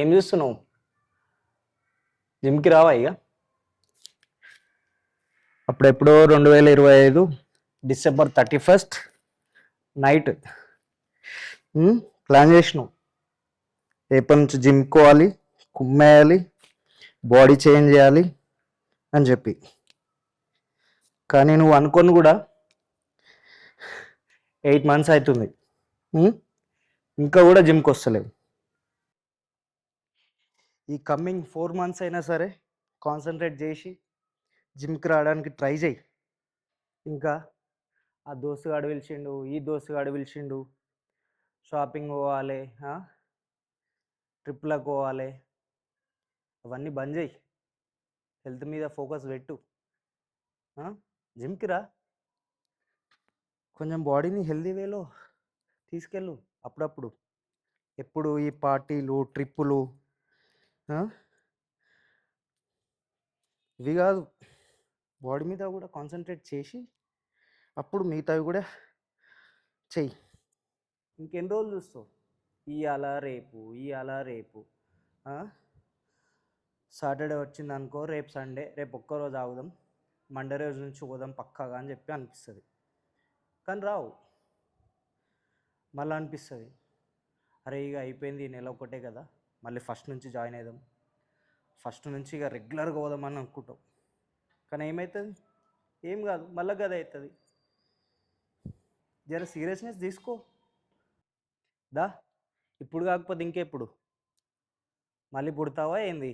ఏం చూస్తున్నావు? జిమ్కి రావా ఇక? అప్పుడెప్పుడో 2025 December 31st నైట్ ప్లాన్ చేసినావు. రేపటి నుంచి జిమ్కి పోవాలి, కుమ్మేయాలి, బాడీ చేంజ్ చేయాలి అని చెప్పి. కానీ నువ్వు అనుకోని కూడా 8 months అవుతుంది, ఇంకా కూడా జిమ్కి వస్తలేవు. ఈ కమ్మింగ్ 4 months అయినా సరే కాన్సన్ట్రేట్ చేసి జిమ్కి రావడానికి ట్రై చేయి. ఇంకా ఆ దోస్తుగాడు పిలిచిండు, ఈ దోస్తుగాడు పిలిచిండు, షాపింగ్ పోవాలి, ట్రిప్లకు పోవాలి, అవన్నీ బంద్ చేయి. హెల్త్ మీద ఫోకస్ పెట్టు. జిమ్కి రా, కొంచెం బాడీని హెల్తీ వేలో తీసుకెళ్ళు. అప్పుడప్పుడు ఎప్పుడు ఈ పార్టీలు, ట్రిప్పులు ఇవి కాదు. బాడీ మీద కూడా కాన్సన్ట్రేట్ చేసి అప్పుడు మిగతావి కూడా చెయ్యి. ఇంకెన్ని రోజులు చూస్తావు? ఇవాళ రేపు సాటర్డే వచ్చింది అనుకో, రేపు సండే, రేపు ఒక్కరోజు ఆగుదాం, మండే రోజు నుంచి పోదాం పక్కాగా అని చెప్పి అనిపిస్తుంది. కానీ రావు. మళ్ళీ అనిపిస్తుంది, అరే ఇక అయిపోయింది, ఈ నెల ఒకటే కదా, మళ్ళీ ఫస్ట్ నుంచి జాయిన్ అవుదాం, ఫస్ట్ నుంచి ఇక రెగ్యులర్గా పోదామని అనుకుంటాం. కానీ ఏమవుతుంది? ఏం కాదు, మళ్ళీ గదే అవుతుంది. జర సీరియస్నెస్ తీసుకో. దా, ఇప్పుడు కాకపోతే ఇంకెప్పుడు? మళ్ళీ పుడతావా ఏంది?